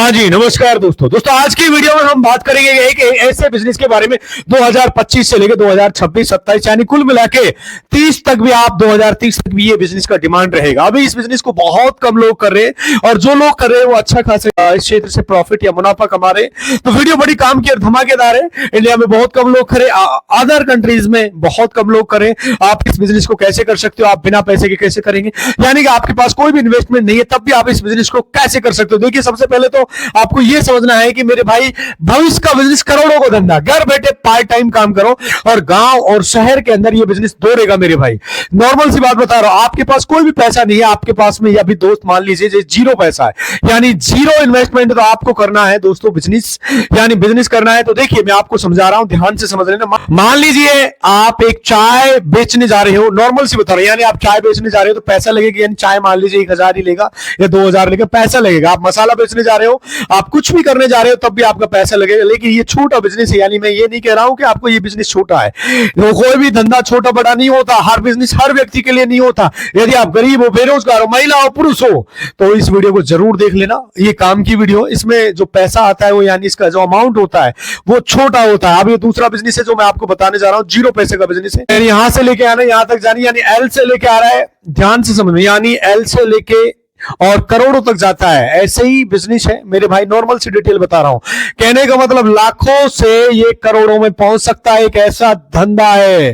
हाँ जी, नमस्कार दोस्तों आज की वीडियो में हम बात करेंगे एक ऐसे बिजनेस के बारे में 2025 से लेकर 2026, 27 यानी कुल मिला के 30 तक भी आप 2030 तक भी ये बिजनेस का डिमांड रहेगा। अभी इस बिजनेस को बहुत कम लोग कर रहे हैं और जो लोग कर रहे हैं वो अच्छा खासे इस क्षेत्र से प्रॉफिट या मुनाफा कमा रहे हैं। तो वीडियो बड़ी काम की और धमाकेदार है। इंडिया में बहुत कम लोग करे, अदर कंट्रीज में बहुत कम लोग करें। आप इस बिजनेस को कैसे कर सकते हो, आप बिना पैसे के कैसे करेंगे, यानी कि आपके पास कोई भी इन्वेस्टमेंट नहीं है तब भी आप इस बिजनेस को कैसे कर सकते हो। देखिए, सबसे पहले तो आपको यह समझना है कि मेरे भाई भविष्य का बिजनेस करोड़ों का धंधा, घर बैठे पार्ट टाइम काम करो और गांव और शहर के अंदर यह बिजनेस दौड़ेगा मेरे भाई। नॉर्मल सी बात बता रहा हूं, आपके पास कोई भी पैसा नहीं है, आपके पास में या भी दोस्त मान लीजिए जीरो पैसा है यानी जीरो इन्वेस्टमेंट, तो आपको करना है दोस्तों बिजनेस, यानी बिजनेस करना है। तो देखिए, मैं आपको समझा रहा हूं, ध्यान से समझ लेना। मान लीजिए आप एक चाय बेचने जा रहे हो, नॉर्मल सी बता रहे हो, यानी आप चाय बेचने जा रहे हो तो पैसा लगेगा, यानी चाय मान लीजिए 1000 ही लेगा या 2000 लेगा, पैसा लगेगा। आप मसाला बेचने जा रहे हो, आप कुछ भी करने जा रहे हो तब भी आपका पैसा लगेगा। लेकिन ये छोटा बिजनेस है, यानी मैं ये नहीं कह रहा हूं कि आपको ये बिजनेस छोटा है। तो कोई भी धंधा छोटा बड़ा नहीं होता, हर बिजनेस हर व्यक्ति के लिए नहीं होता। यदि आप गरीब हो, बेरोजगार हो, महिला हो, पुरुष हो, तो इस वीडियो को जरूर देख लेना। ये काम की वीडियो, इसमें जो पैसा आता है वो, यानी इसका जो अमाउंट होता है वो छोटा होता है। अब ये दूसरा बिजनेस है जो मैं आपको बताने जा रहा हूं, जीरो पैसे का बिजनेस है। यहां से लेके आना, यहां तक जानी, यानी एल से लेके आ रहा है, ध्यान से समझना, यानी एल से लेके और करोड़ों तक जाता है, ऐसे ही बिजनेस है मेरे भाई। नॉर्मल सी डिटेल बता रहा हूं, कहने का मतलब लाखों से ये करोड़ों में पहुंच सकता है। एक ऐसा धंधा है,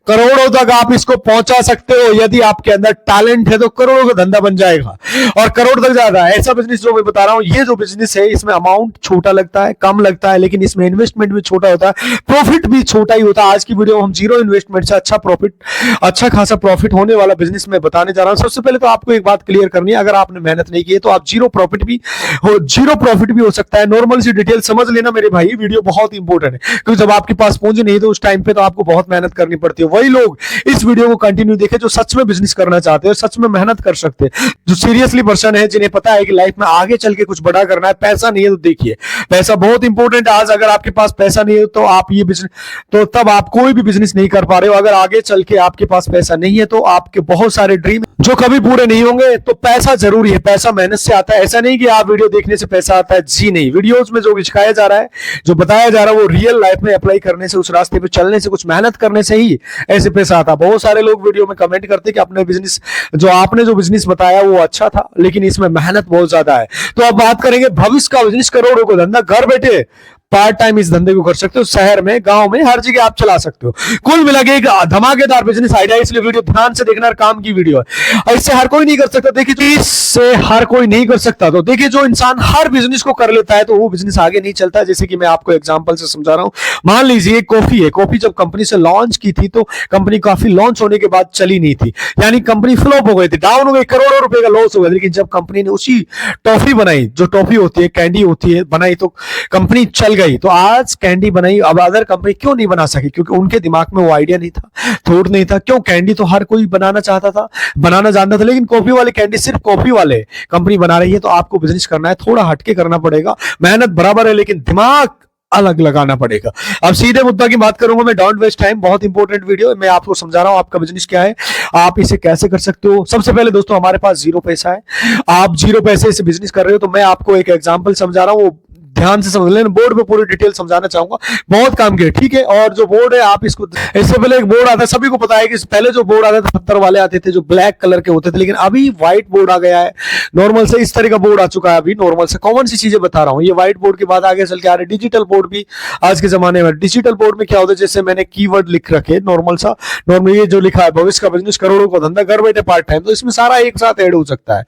करोड़ों तक आप इसको पहुंचा सकते हो। यदि आपके अंदर टैलेंट है तो करोड़ों का धंधा बन जाएगा और करोड़ तक जाता है। ऐसा बिजनेस जो मैं बता रहा हूं, ये जो बिजनेस है इसमें अमाउंट छोटा लगता है, कम लगता है, लेकिन इसमें इन्वेस्टमेंट भी छोटा होता है, प्रॉफिट भी छोटा ही होता है। आज की वीडियो में हम जीरो इन्वेस्टमेंट से अच्छा प्रॉफिट, अच्छा खासा प्रॉफिट होने वाला बिजनेस में बताने जा रहा हूं। सबसे पहले तो आपको एक बात क्लियर करनी है, अगर आपने मेहनत नहीं की है तो आप जीरो प्रॉफिट भी हो सकता है। नॉर्मल सी डिटेल समझ लेना मेरे भाई, वीडियो बहुत इंपॉर्टेंट है, क्योंकि जब आपके पास पूंजी नहीं तो उस टाइम पे तो आपको बहुत मेहनत करनी पड़ती है। वही लोग इस वीडियो को कंटिन्यू देखें जो सच में बिजनेस करना चाहते हैं, सच में मेहनत कर सकते हैं, जो सीरियसली पर्सन है, जिन्हें पता है कि लाइफ में आगे चल के कुछ बड़ा करना है। पैसा नहीं है तो देखिए, पैसा बहुत इंपॉर्टेंट है। आज अगर आपके पास पैसा नहीं है तो आप ये बिजनेस, तो तब आप कोई भी बिजनेस नहीं कर पा रहे हो। अगर आगे चल के आपके पास पैसा नहीं है तो आपके बहुत सारे ड्रीम जो कभी पूरे नहीं होंगे। तो पैसा जरूरी है, पैसा मेहनत से आता है। ऐसा नहीं कि आप वीडियो देखने से पैसा आता है, जी नहीं। वीडियोस में जो सिखाया जा रहा है, जो बताया जा रहा है, वो रियल लाइफ में अप्लाई करने से, उस रास्ते पे चलने से, कुछ मेहनत करने से ही ऐसे पैसा आता है। बहुत सारे लोग वीडियो में कमेंट करते हैं कि अपने बिजनेस, जो आपने जो बिजनेस बताया वो अच्छा था, लेकिन इसमें मेहनत बहुत ज्यादा है। तो अब बात करेंगे भविष्य का बिजनेस, करोड़ों का धंधा, घर बैठे पार्ट टाइम इस धंधे को कर सकते हो, शहर में, गांव में, हर जगह आप चला सकते हो। कुल मिला के एक धमाकेदार बिजनेस आइडिया, इसलिए वीडियो ध्यान से देखना, काम की वीडियो है और इससे हर कोई नहीं कर सकता। देखिए, इससे हर कोई नहीं कर सकता। तो देखिए, जो इंसान हर बिजनेस को कर लेता है तो वो बिजनेस आगे नहीं चलता। जैसे कि मैं आपको एग्जांपल से समझा रहा हूं, मान लीजिए कॉफी है। कॉफी जब कंपनी से लॉन्च की थी तो कंपनी काफी लॉन्च होने के बाद चली नहीं थी, यानी कंपनी फ्लॉप हो गई थी, डाउन हो गई, करोड़ों रुपए का लॉस हो गया। लेकिन जब कंपनी ने उसी टॉफी बनाई, जो टॉफी होती है, कैंडी होती है, बनाई तो कंपनी चल गई। तो आज कैंडी बनाई, अब अदर कंपनी क्यों नहीं बना सकी? क्योंकि उनके दिमाग में वो आइडिया नहीं था, थॉट नहीं था। क्यों? कैंडी तो हर कोई बनाना चाहता था, बनाना जानता था, लेकिन कॉफी वाली कैंडी सिर्फ कॉफी वाले कंपनी बना रही है। तो आपको बिजनेस करना है, थोड़ा हटके करना पड़ेगा, मेहनत बराबर है लेकिन दिमाग अलग लगाना पड़ेगा। अब सीधे मुद्दा की बात करूंगा मैं, डोंट वेस्ट टाइम, बहुत इंपॉर्टेंट वीडियो मैं आपको समझा रहा हूं। आपका बिजनेस क्या है, आप इसे कैसे कर सकते हो। सबसे पहले दोस्तों, हमारे पास जीरो पैसा है, आप जीरो पैसे से बिजनेस कर रहे हो, तो मैं आपको एक एग्जांपल समझा रहा हूं, ध्यान से समझ लेना। बोर्ड पे पूरी डिटेल समझाना चाहूंगा, बहुत काम के, ठीक है। और जो बोर्ड है, आप इसको, इससे पहले एक बोर्ड आता है, सभी को पता है कि पहले जो बोर्ड आता था पत्थर वाले आते थे जो ब्लैक कलर के होते थे, लेकिन अभी व्हाइट बोर्ड आ गया है। नॉर्मल से इस तरह का बोर्ड आ चुका है अभी, नॉर्मल से कॉमन सी चीजें बता रहा हूँ। ये व्हाइट बोर्ड के बाद आगे चल के आ रहे डिजिटल बोर्ड भी आज के जमाने में। डिजिटल बोर्ड में क्या होता है, जैसे मैंने कीवर्ड लिख रखे, नॉर्मल सा, नॉर्मल ये जो लिखा है, भविष्य का बिजनेस, करोड़ों का धंधा, घर बैठे पार्ट टाइम, तो इसमें सारा एक साथ ऐड हो सकता है।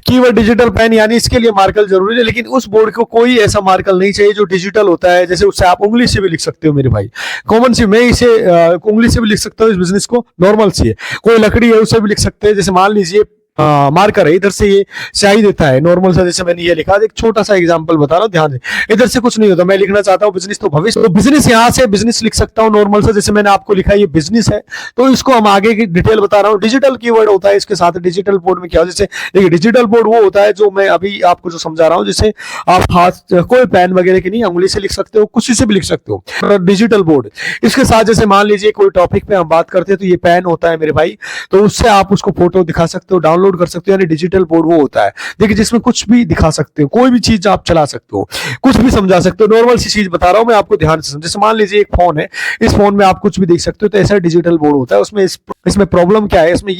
कीवर्ड डिजिटल पेन, यानी इसके लिए मार्कर जरूरी है, लेकिन उस बोर्ड को कोई ऐसा मार्कर नहीं चाहिए जो डिजिटल होता है, जैसे उससे आप उंगली से भी लिख सकते हो मेरे भाई, कॉमन सी। मैं इसे उंगली से भी लिख सकता हूँ, इस बिजनेस को, नॉर्मल सी है। कोई लकड़ी है उससे भी लिख सकते हैं, जैसे मान लीजिए मार्कर है, इधर से ये स्याही देता है, नॉर्मल सा, जैसे मैंने ये लिखा। एक छोटा सा एग्जांपल बता रहा हूं, ध्यान से, इधर से कुछ नहीं होता। मैं लिखना चाहता हूं बिजनेस, तो भविष्य, तो बिजनेस यहां से बिजनेस लिख सकता हूं नॉर्मल सा, जैसे मैंने आपको लिखा ये बिजनेस है। तो इसको हम आगे की डिटेल बता रहा हूं। डिजिटल कीवर्ड होता है इसके साथ। डिजिटल बोर्ड में क्या हो, जैसे देखिए, डिजिटल बोर्ड वो होता है जो मैं अभी आपको जो समझा रहा हूं, जैसे आप हाथ, कोई पेन वगैरह की नहीं, उंगली से लिख सकते हो, कुछ से भी लिख सकते हो, डिजिटल बोर्ड। इसके साथ जैसे मान लीजिए कोई टॉपिक पे हम बात करते हैं तो ये पेन होता है मेरे भाई, तो उससे आप उसको फोटो दिखा सकते हो, डाउनलोड डाउनलोड कर सकते हो। यानी डिजिटल बोर्ड वो होता है देखिए जिसमें कुछ भी दिखा सकते हो, कोई भी चीज आप चला सकते हो, कुछ भी समझा सकते हो। नॉर्मल सी चीज बता रहा हूं मैं आपको, ध्यान से समझे। जैसे मान लीजिए एक फोन है, इस फोन में आप कुछ भी देख सकते हो, तो ऐसा डिजिटल बोर्ड होता है। उसमें इसमें प्रॉब्लम क्या है, इसमें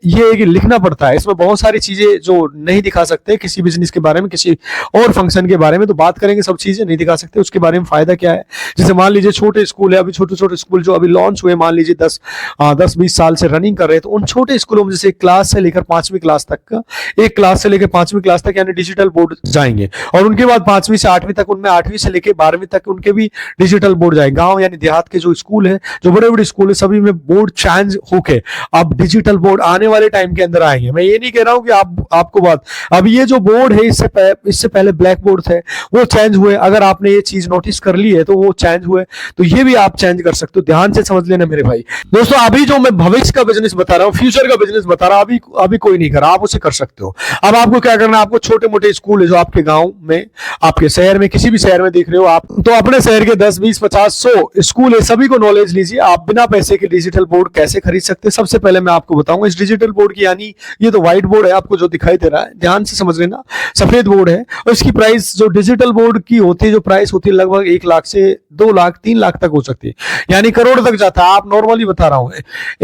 ये लिखना पड़ता है। इसमें बहुत सारी चीजें जो नहीं दिखा सकते किसी बिजनेस के बारे में, किसी और फंक्शन के बारे में तो बात करेंगे, सब चीजें नहीं दिखा सकते। उसके बारे में फायदा क्या है, जैसे मान लीजिए छोटे स्कूल है, अभी छोटे छोटे स्कूल जो अभी लॉन्च हुए, मान लीजिए 10-20 साल से रनिंग कर रहे हैं, तो उन छोटे स्कूलों में जैसे क्लास से लेकर 5वीं क्लास तक का, एक क्लास से लेकर 5वीं क्लास तक यानी डिजिटल बोर्ड जाएंगे। और उनके बाद 5वीं से 8वीं तक, उनमें 8वीं से लेकर 12वीं तक उनके भी डिजिटल बोर्ड जाएंगे। गांव यानी देहात के जो स्कूल है, जो बड़े बड़े स्कूल है, सभी में बोर्ड चेंज होके अब डिजिटल बोर्ड आने वाले टाइम के अंदर आएंगे। मैं ये नहीं कह रहा हूं कि आपको बात, अब ये जो बोर्ड है इससे पहले ब्लैक बोर्ड थे, वो चेंज हुए। अगर आपने ये चीज नोटिस कर ली है तो वो चेंज हुए, तो ये भी आप चेंज कर सकते हो। ध्यान से समझ लेना मेरे भाई। दोस्तों अभी जो मैं भविष्य का बिजनेस बता रहा हूँ, फ्यूचर का बिजनेस बता रहा हूँ, अभी कोई नहीं कर रहा, आप उसे कर सकते हो। अब आपको क्या करना है, आपको छोटे मोटे स्कूल है जो आपके गांव में, आपके शहर में, किसी भी शहर में देख रहे हो आप, तो अपने शहर के 10, 20, 50, 100 स्कूल है, सभी को नॉलेज लीजिए आप बिना पैसे के डिजिटल बोर्ड कैसे खरीद सकते हैं। सबसे पहले मैं आपको बताऊंगा इस डिजिटल बोर्ड की, यानी ये तो व्हाइट बोर्ड है आपको जो दिखाई दे रहा है, ध्यान से समझ लेना, सफेद बोर्ड है। और इसकी प्राइस जो डिजिटल बोर्ड की होती है, जो प्राइस होती है लगभग 1 लाख से 2 लाख 3 लाख तक हो सकती है, यानी करोड़ तक जाता है। आप नॉर्मली बता रहा हूं,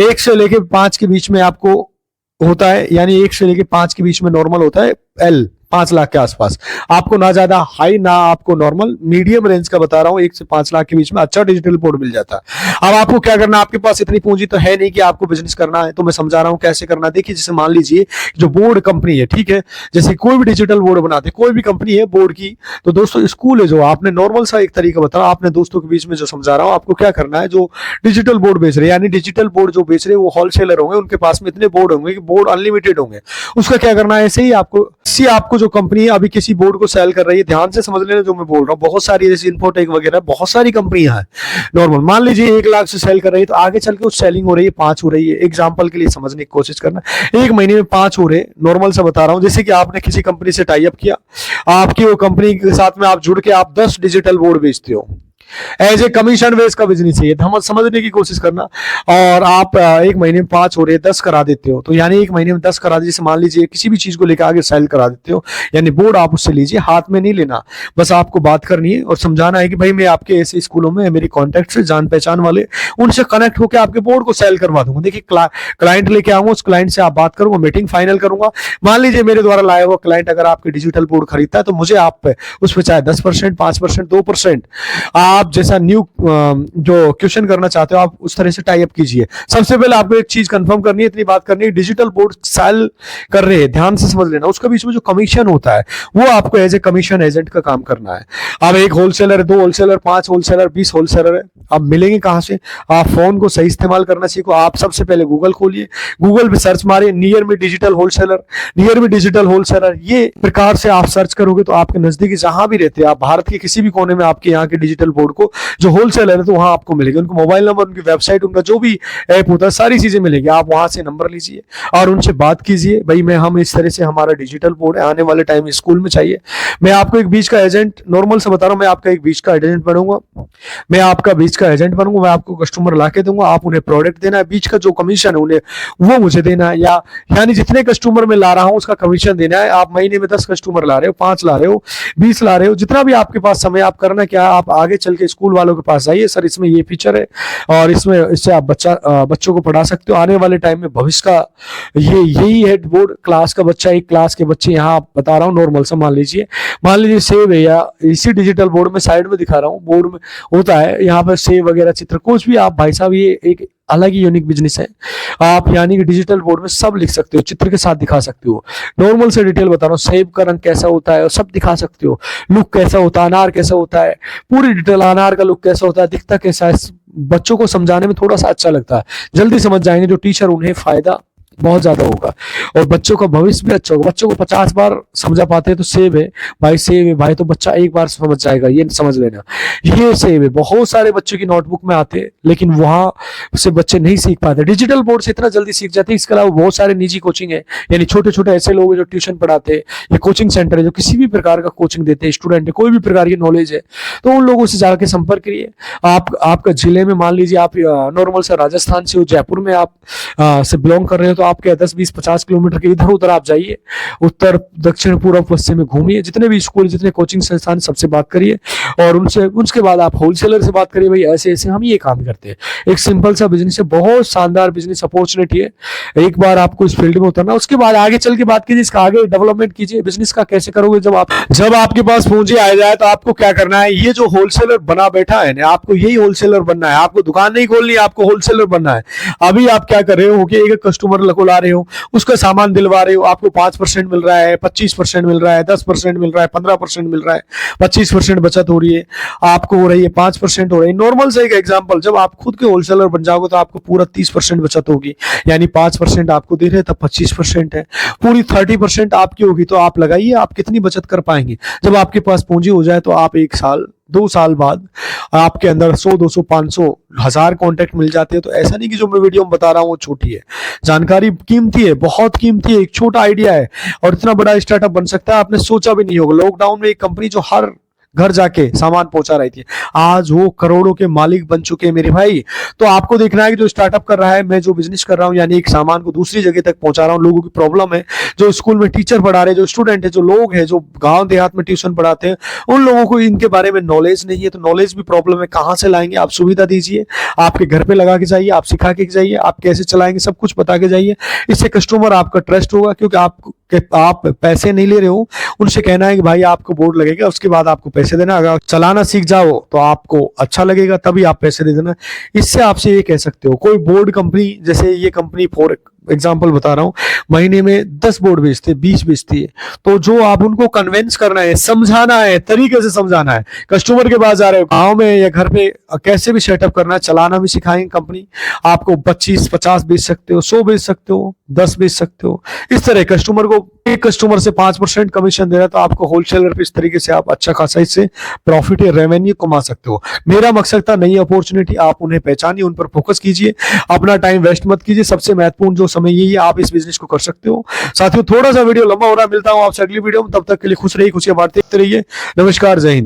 1 से लेके 5 के बीच में आपको होता है, यानी 1 से लेके 5 के बीच में नॉर्मल होता है, एल 5 लाख के आसपास। आपको ना ज्यादा हाई ना आपको नॉर्मल, मीडियम रेंज का बता रहा हूं, 1 से 5 लाख के बीच में अच्छा डिजिटल बोर्ड मिल जाता है। अब आपको क्या करना है, आपके पास इतनी पूंजी तो है नहीं कि आपको बिजनेस करना है, तो मैं समझा रहा हूं कैसे करना है। देखिए जैसे मान लीजिए जो बोर्ड कंपनी है, ठीक है, जैसे कोई भी डिजिटल बोर्ड बनाते, कोई भी कंपनी है बोर्ड की, तो दोस्तों स्कूल है जो आपने नॉर्मल सा एक तरीका बताया, आपने दोस्तों के बीच में जो समझा रहा हूं, आपको क्या करना है, जो डिजिटल बोर्ड बेच रहे हैं, यानी डिजिटल बोर्ड जो बेच रहे हैं वो होलसेलर होंगे, उनके पास में इतने बोर्ड होंगे कि बोर्ड अनलिमिटेड होंगे। उसका क्या करना है, ऐसे ही आपको जो कंपनी अभी किसी बोर्ड को सेल कर रही है, ध्यान से समझ लेना जो मैं बोल रहा हूँ, बहुत सारी जैसे इन्फोटेक वगैरह बहुत सारी कंपनियां हैं नॉर्मल, मान लीजिए 1 लाख से सेल कर रही है, तो आगे चल के उस सेलिंग हो रही है 5 हो रही है। एग्जांपल के लिए समझने की कोशिश करना, 1 महीने में 5 हो रहे, नॉर्मल सा बता रहा हूं। जैसे कि आपने किसी कंपनी से टाई अप किया, आपकी वो कंपनी के साथ में आप जुड़ के आप 10 डिजिटल बोर्ड बेचते हो, एज ए कमीशन बेस का बिजनेस है, हम समझने की कोशिश करना। और आप 1 महीने में 5 हो रहे, 10 करा देते हो, तो यानी 1 महीने में 10 करा दीजिए। मान लीजिए किसी भी चीज को लेकर आगे सेल करा देते हो, यानी बोर्ड आप उससे लीजिए, हाथ में नहीं लेना, बस आपको बात करनी है और समझाना है कि भाई मैं आपके ऐसे स्कूलों में मेरी कॉन्टेक्ट से जान पहचान वाले, उनसे कनेक्ट होकर आपके बोर्ड को सेल करवा दूंगा। देखिए क्लाइंट लेके आऊंगा, उस क्लाइंट से आप बात करूंगा, मीटिंग फाइनल करूंगा। मान लीजिए मेरे द्वारा लाया हुआ क्लाइंट अगर आपके डिजिटल बोर्ड खरीदता है, तो मुझे आप उस पर चाहे 10%, 5%, 2%, आप जैसा न्यू जो क्वेश्चन करना चाहते हो आप उस तरह से टाई अप कीजिए। सबसे पहले आपको एक चीज कंफर्म करनी है, इतनी बात करनी है, डिजिटल बोर्ड सेल कर रहे हैं, ध्यान से समझ लेना, उसका बीच में जो कमीशन होता है वो आपको एज ए कमीशन एजेंट का काम करना है। अब 1 होलसेलर, 2 होलसेलर, 5 होलसेलर, 20 होलसेलर है, अब मिलेंगे कहां से? आप फोन को सही इस्तेमाल करना सीखो। आप सबसे पहले गूगल खोलिए, गूगल पे सर्च मारिए नियर में डिजिटल होलसेलर, नियर में डिजिटल होलसेलर, ये प्रकार से आप सर्च करोगे तो आपके नजदीकी जहां भी रहते हैं आप, भारत के किसी भी कोने में आपके यहाँ के डिजिटल बोर्ड को जो होलसेलर है तो वहां आपको मिलेगी, उनका मोबाइल नंबर, उनकी वेबसाइट, उनका जो भी ऐप होता है, सारी चीजें मिलेगी। आप वहां से नंबर लीजिए और उनसे बात कीजिए, भाई हम इस तरह से हमारा डिजिटल बोर्ड आने वाले टाइम स्कूल में चाहिए, मैं आपको एक बीच का एजेंट, नॉर्मल से बता रहा हूं, मैं आपका एक बीच का एजेंट बनूंगा, मैं आपका बीच का एजेंट बनूंगा, मैं आपको कस्टमर ला के दूंगा, आप उन्हें प्रोडक्ट देना है, बीच का जो कमीशन है उन्हें वो मुझे देना है, या यानी जितने कस्टमर मैं ला रहा हूं उसका कमीशन देना है। आप महीने में 10 कस्टमर ला रहे हो, 5 ला रहे हो, 20 ला रहे हो, जितना भी आपके पास समय, आप करना क्या, आप आगे चल के स्कूल वालों के पास जाइए, सर इसमें ये फीचर है और इससे आप बच्चों को पढ़ा सकते हो, आने वाले टाइम में भविष्य का यही है बोर्ड। क्लास का बच्चा, एक क्लास के बच्चे, यहाँ बता रहा हूँ नॉर्मल सा मान लीजिए सेव है, या इसी डिजिटल बोर्ड में साइड में दिखा रहा हूँ, बोर्ड में होता है यहाँ पर सेव वगैरह चित्र, कुछ भी आप भाई साहब, ये एक अलग ही यूनिक बिजनेस है। आप यानी कि डिजिटल बोर्ड में सब लिख सकते हो, चित्र के साथ दिखा सकते हो, नॉर्मल से डिटेल बता रहा हूँ, सेब का रंग कैसा होता है और सब दिखा सकते हो, लुक कैसा होता है, अनार कैसा होता है, पूरी डिटेल, अनार का लुक कैसा होता है, दिखता कैसा है, बच्चों को समझाने में थोड़ा सा अच्छा लगता है, जल्दी समझ जाएंगे जो टीचर, उन्हें फायदा बहुत ज्यादा होगा और बच्चों का भविष्य भी अच्छा होगा। बच्चों को 50 बार समझा पाते हैं तो सेब है भाई, तो बच्चा एक बार समझ जाएगा, ये समझ लेना, ये सेब है। बहुत सारे बच्चों की नोटबुक में आते हैं लेकिन वहां से बच्चे नहीं सीख पाते, डिजिटल बोर्ड से इतना जल्दी सीख जाते हैं। इसके अलावा बहुत सारे निजी कोचिंग है, यानी छोटे छोटे ऐसे लोग हैं जो ट्यूशन पढ़ाते हैं, या कोचिंग सेंटर है जो किसी भी प्रकार का कोचिंग देते हैं, स्टूडेंट है, कोई भी प्रकार की नॉलेज है तो उन लोगों से जाकर संपर्क करिए। आपका जिले में मान लीजिए आप नॉर्मल से राजस्थान से हो, जयपुर में आप से बिलोंग कर रहे हो, तो आपके 10-20-50 किलोमीटर के इधर उधर आप जाइए, उत्तर दक्षिण पूर्व पश्चिम में घूमिए, जितने भी स्कूल जितने कोचिंग संस्थान सबसे बात करिए और उनसे उसके बाद आप होलसेलर से बात करिए, भाई ऐसे ऐसे हम ये काम करते हैं। एक सिंपल सा बिजनेस है, बहुत शानदार बिजनेस अपॉर्चुनिटी है। एक बार आपको इस फील्ड में उतरना, उसके बाद आगे चल के बात कीजिए, इसका आगे डेवलपमेंट कीजिए। बिजनेस का कैसे करोगे, जब आपके पास पूंजी आ जाए तो आपको क्या करना है, ये जो होलसेलर बना बैठा है ना, आपको यही होलसेलर बनना है। आपको दुकान नहीं खोलनी है, आपको होलसेलर बनना है। अभी आप क्या कर रहे हो कि एक कस्टमर को ला रहे हो, उसका सामान दिलवा रहे हो, आपको 5% मिल रहा है, 25% मिल रहा है, 10% मिल रहा है, 15% मिल रहा है, 25% बचत हो रही है, आपको हो रही है 5% हो रही है। नॉर्मल से एक एग्जांपल, जब आप खुद के होलसेलर बन जाओगे तो आपको पूरा 30% बचत होगी, यानी 5% आपको दे रहे हैं तब 25% है, पूरी 30% आपकी होगी। तो आप लगाइए आप कितनी बचत कर पाएंगे। जब आपके पास पूंजी हो जाए तो आप 1 साल 2 साल बाद आपके अंदर 100 200 500 1000 कॉन्टेक्ट मिल जाते हैं। तो ऐसा नहीं कि जो मैं वीडियो में बता रहा हूँ वो छोटी है, जानकारी कीमती है, बहुत कीमती है। एक छोटा आइडिया है और इतना बड़ा स्टार्टअप बन सकता है, आपने सोचा भी नहीं होगा। लॉकडाउन में एक कंपनी जो हर घर जाके सामान पहुंचा रही थी, आज वो करोड़ों के मालिक बन चुके हैं मेरे भाई। तो आपको देखना है कि जो स्टार्टअप कर रहा है, मैं जो बिजनेस कर रहा हूं, यानी एक सामान को दूसरी जगह तक पहुंचा रहा हूं। लोगों की प्रॉब्लम है, जो स्कूल में टीचर पढ़ा रहे हैं, जो स्टूडेंट है, जो लोग हैं, जो गांव देहात में ट्यूशन पढ़ाते हैं, उन लोगों को इनके बारे में नॉलेज नहीं है। तो नॉलेज भी प्रॉब्लम है, कहां से लाएंगे। आप सुविधा दीजिए, आपके घर पे लगा के जाइए, आप सिखा के जाइए, आप कैसे चलाएंगे सब कुछ बता के जाइए। इससे कस्टमर आपका ट्रस्ट होगा, क्योंकि आप पैसे नहीं ले रहे हो, उनसे कहना है कि भाई आपको बोर्ड लगेगा, उसके बाद आपको पैसे देना। अगर चलाना सीख जाओ तो आपको अच्छा लगेगा, तभी आप पैसे दे देना। इससे आपसे ये कह सकते हो, कोई बोर्ड कंपनी, जैसे ये कंपनी फॉर एग्जाम्पल बता रहा हूं, महीने में 10 बोर्ड बेचते, 20 बेचती है। तो जो आप उनको कन्विंस करना है, समझाना है, तरीके से समझाना है। कस्टमर के पास जा रहे हो, गांव में या घर पे कैसे भी सेटअप करना है, चलाना भी सिखाएंगे कंपनी। आपको 25-50 बेच सकते हो, 100 बेच सकते हो, 10 बेच सकते हो। इस तरह कस्टमर को, एक कस्टमर से 5% कमीशन दे रहा है तो आपको होलसेलर पे इस तरीके से आप अच्छा खासा इससे प्रॉफिट या रेवेन्यू कमा सकते हो। मेरा मकसद था नई अपॉर्चुनिटी, आप उन्हें पहचानिए, उन पर फोकस कीजिए, अपना टाइम वेस्ट मत कीजिए। सबसे महत्वपूर्ण जो समय यही है, आप इस बिजनेस को कर सकते हो। साथियों, थोड़ा सा वीडियो लंबा हो रहा है, मिलता हूं आपसे अगली वीडियो में। तब तक के लिए खुश रहिए, खुशियां बांटते रहिए। नमस्कार, जय हिंद।